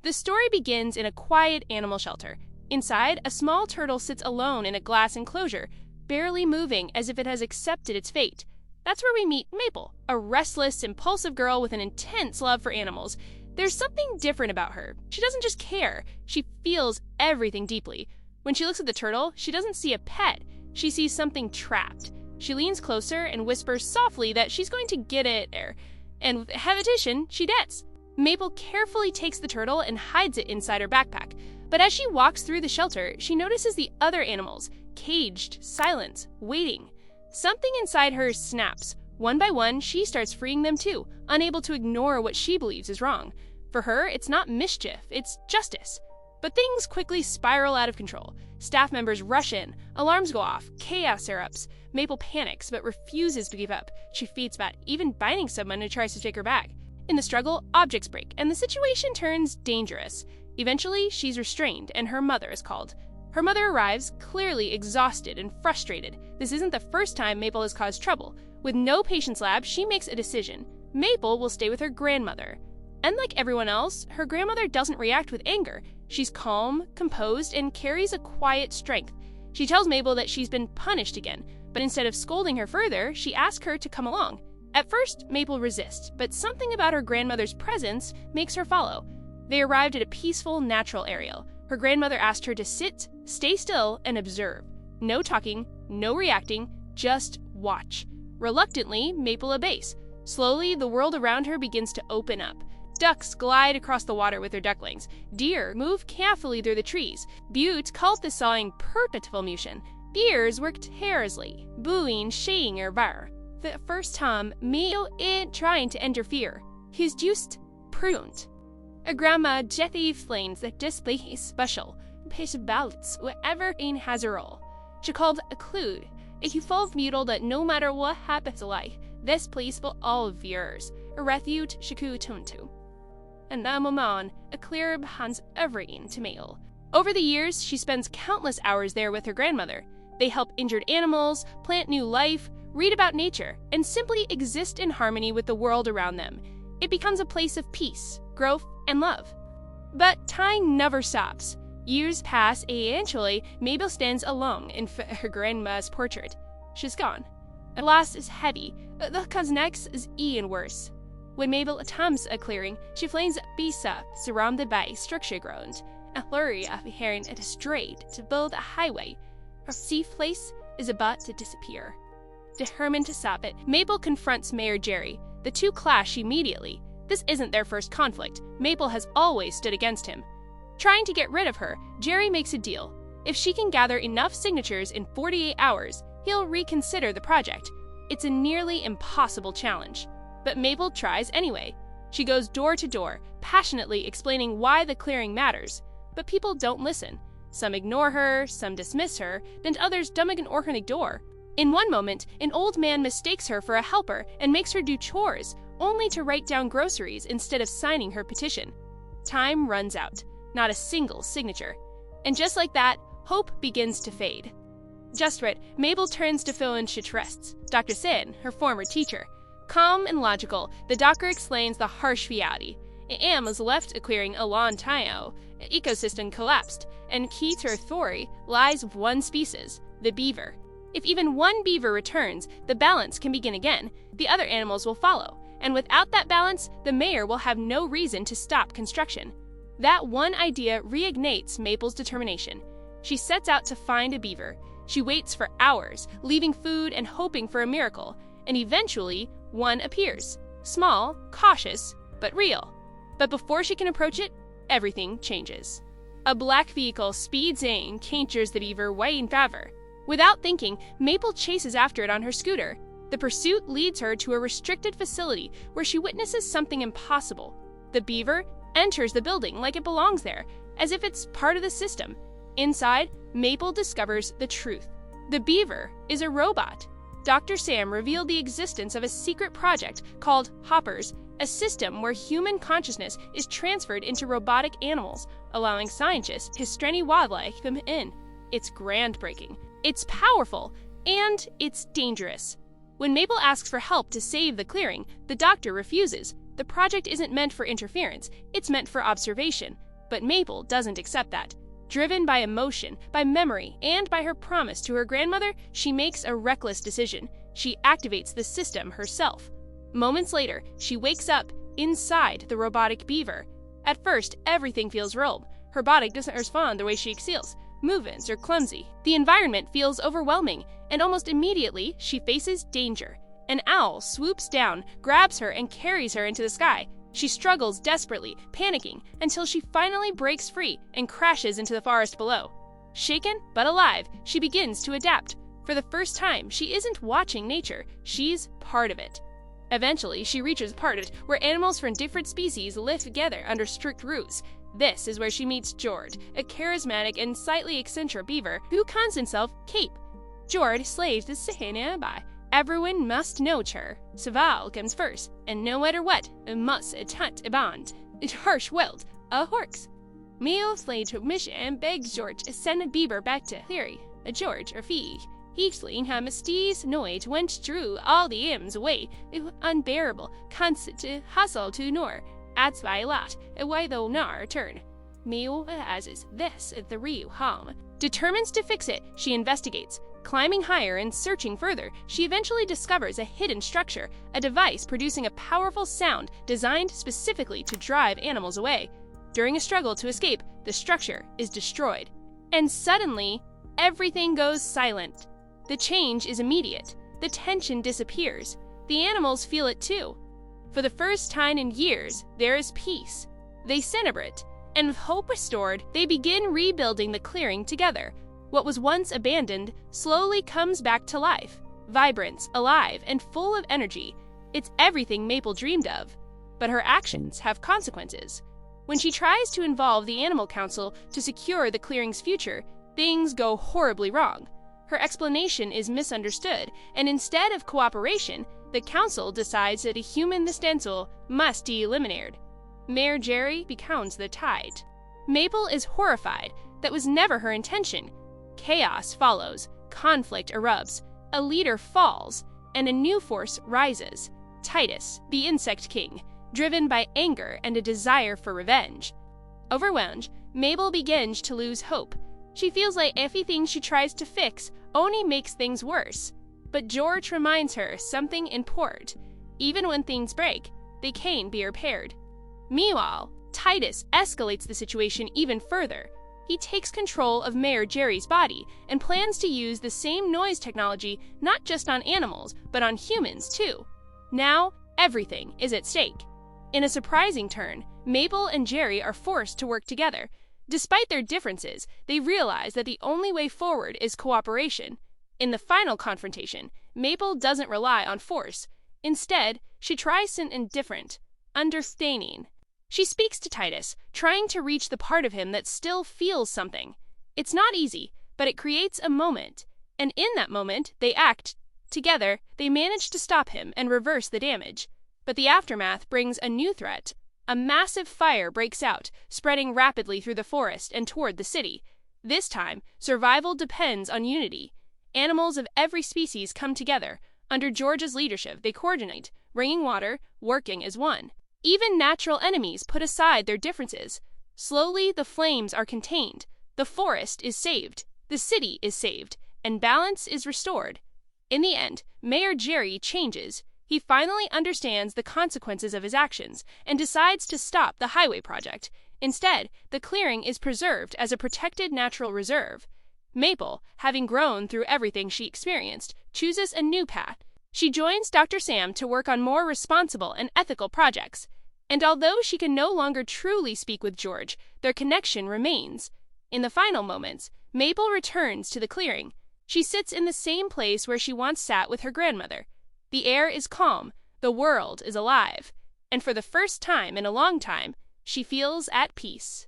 The story begins in a quiet animal shelter. Inside, a small turtle sits alone in a glass enclosure, barely moving as if it has accepted its fate. That's where we meet Maple, a restless, impulsive girl with an intense love for animals. There's something different about her. She doesn't just care, she feels everything deeply. When she looks at the turtle, she doesn't see a pet, she sees something trapped. She leans closer and whispers softly that she's going to get it there. And with hesitation, she does. Maple carefully takes the turtle and hides it inside her backpack. But as she walks through the shelter, she notices the other animals, caged, silent, waiting. Something inside her snaps. One by one, she starts freeing them too, unable to ignore what she believes is wrong. For her, it's not mischief, it's justice. But things quickly spiral out of control. Staff members rush in, alarms go off, chaos erupts. Maple panics but refuses to give up. She fights back, even biting someone who tries to take her back. In the struggle, objects break, and the situation turns dangerous. Eventually, she's restrained, and her mother is called. Her mother arrives, clearly exhausted and frustrated. This isn't the first time Maple has caused trouble. With no patience lab, she makes a decision. Maple will stay with her grandmother. Unlike everyone else, her grandmother doesn't react with anger. She's calm, composed, and carries a quiet strength. She tells Maple that she's been punished again, but instead of scolding her further, she asks her to come along. At first, Maple resists, but something about her grandmother's presence makes her follow. They arrived at a peaceful, natural area. Her grandmother asked her to sit, stay still, and observe. No talking, no reacting, just watch. Reluctantly, Maple obeys. Slowly, the world around her begins to open up. Ducks glide across the water with their ducklings. Deer move carefully through the trees. Butte called the sawing purposeful motion. Deers work tirelessly, booing, shaying or var. The first time, Maple ain't trying to interfere. He's just prudent. A grandma Jethy explains that this place is special. Pays balance wherever in has a role. She called a clue. If you fall mutal that no matter what happens in life, this place will all of yours. A refuge Shaku Tuntu. And that moment, a clear hands everything to Maple. Over the years, she spends countless hours there with her grandmother. They help injured animals, plant new life, read about nature, and simply exist in harmony with the world around them. It becomes a place of peace, growth, and love. But time never stops. Years pass, and eventually, Maple stands alone in her grandma's portrait. She's gone. The loss is heavy, but the cause next is even worse. When Maple attempts a clearing, she finds Bisa surrounded by structure ground. A flurry of hearing it straight to build a highway. Her safe place is about to disappear. Determined to stop it, Maple confronts Mayor Jerry. The two clash immediately. This isn't their first conflict. Maple has always stood against him. Trying to get rid of her, Jerry makes a deal. If she can gather enough signatures in 48 hours, he'll reconsider the project. It's a nearly impossible challenge. But Maple tries anyway. She goes door to door, passionately explaining why the clearing matters. But people don't listen. Some ignore her, some dismiss her, then others don't ignore her door. In one moment, an old man mistakes her for a helper and makes her do chores, only to write down groceries instead of signing her petition. Time runs out. Not a single signature. And just like that, hope begins to fade. Just right, Maple turns to Phil and Chitrests, Dr. Sin, her former teacher. Calm and logical, the doctor explains the harsh reality. Am was left a clearing a long time. Ecosystem collapsed, and key to her theory lies with one species, the beaver. If even one beaver returns, the balance can begin again. The other animals will follow, and without that balance, the mayor will have no reason to stop construction. That one idea reignites Maple's determination. She sets out to find a beaver. She waits for hours, leaving food and hoping for a miracle, and eventually, one appears. Small, cautious, but real. But before she can approach it, everything changes. A black vehicle speeds in, captures the beaver way in favor. Without thinking, Maple chases after it on her scooter. The pursuit leads her to a restricted facility where she witnesses something impossible. The beaver enters the building like it belongs there, as if it's part of the system. Inside, Maple discovers the truth. The beaver is a robot. Dr. Sam revealed the existence of a secret project called Hoppers, a system where human consciousness is transferred into robotic animals, allowing scientists to study wildlife them in. It's groundbreaking, it's powerful, and it's dangerous. When Maple asks for help to save the clearing, the doctor refuses. The project isn't meant for interference, it's meant for observation. But Maple doesn't accept that. Driven by emotion, by memory, and by her promise to her grandmother, she makes a reckless decision. She activates the system herself. Moments later, she wakes up inside the robotic beaver. At first, everything feels wrong. Her body doesn't respond the way she excels. Movements are clumsy. The environment feels overwhelming, and almost immediately, she faces danger. An owl swoops down, grabs her, and carries her into the sky. She struggles desperately, panicking, until she finally breaks free and crashes into the forest below. Shaken but alive, she begins to adapt. For the first time, she isn't watching nature, she's part of it. Eventually, she reaches a part where animals from different species live together under strict rules. This is where she meets George, a charismatic and slightly eccentric beaver who calls himself Cape. George slays the Sahana by. Everyone must know her. Survival comes first, and no matter what, it must attempt a bond. It harsh wild, a horse. Mio slayed to mission and begs George to send a beaver back to Theory. A George or fee. He explained how mysterious noise went drew all the M's away. It was unbearable, constant to hustle to nor. Adds by a lot, why though nar turn. Mio as this is the real home. Determines to fix it, she investigates. Climbing higher and searching further, she eventually discovers a hidden structure, a device producing a powerful sound designed specifically to drive animals away. During a struggle to escape, the structure is destroyed. And suddenly, everything goes silent. The change is immediate. The tension disappears. The animals feel it too. For the first time in years, there is peace. They celebrate, and with hope restored, they begin rebuilding the clearing together. What was once abandoned slowly comes back to life, vibrant, alive, and full of energy. It's everything Maple dreamed of. But her actions have consequences. When she tries to involve the Animal Council to secure the clearing's future, things go horribly wrong. Her explanation is misunderstood, and instead of cooperation, the council decides that a human the stencil must be eliminated. Mayor Jerry becomes the tide. Maple is horrified. That was never her intention. Chaos follows, conflict erupts, a leader falls, and a new force rises. Titus, the Insect King, driven by anger and a desire for revenge. Overwhelmed, Maple begins to lose hope. She feels like everything she tries to fix only makes things worse. But George reminds her something important. Even when things break, they can be repaired. Meanwhile, Titus escalates the situation even further. He takes control of Mayor Jerry's body and plans to use the same noise technology not just on animals, but on humans too. Now, everything is at stake. In a surprising turn, Maple and Jerry are forced to work together. Despite their differences, they realize that the only way forward is cooperation. In the final confrontation, Maple doesn't rely on force. Instead, she tries something different, understanding. She speaks to Titus, trying to reach the part of him that still feels something. It's not easy, but it creates a moment. And in that moment, they act. Together, they manage to stop him and reverse the damage. But the aftermath brings a new threat. A massive fire breaks out, spreading rapidly through the forest and toward the city. This time, survival depends on unity. Animals of every species come together. Under George's leadership, they coordinate, bringing water, working as one. Even natural enemies put aside their differences. Slowly, the flames are contained. The forest is saved. The city is saved. And balance is restored. In the end, Mayor Jerry changes. He finally understands the consequences of his actions and decides to stop the highway project. Instead, the clearing is preserved as a protected natural reserve. Maple, having grown through everything she experienced, chooses a new path. She joins Dr. Sam to work on more responsible and ethical projects. And although she can no longer truly speak with George, their connection remains. In the final moments, Maple returns to the clearing. She sits in the same place where she once sat with her grandmother. The air is calm, the world is alive, and for the first time in a long time, she feels at peace.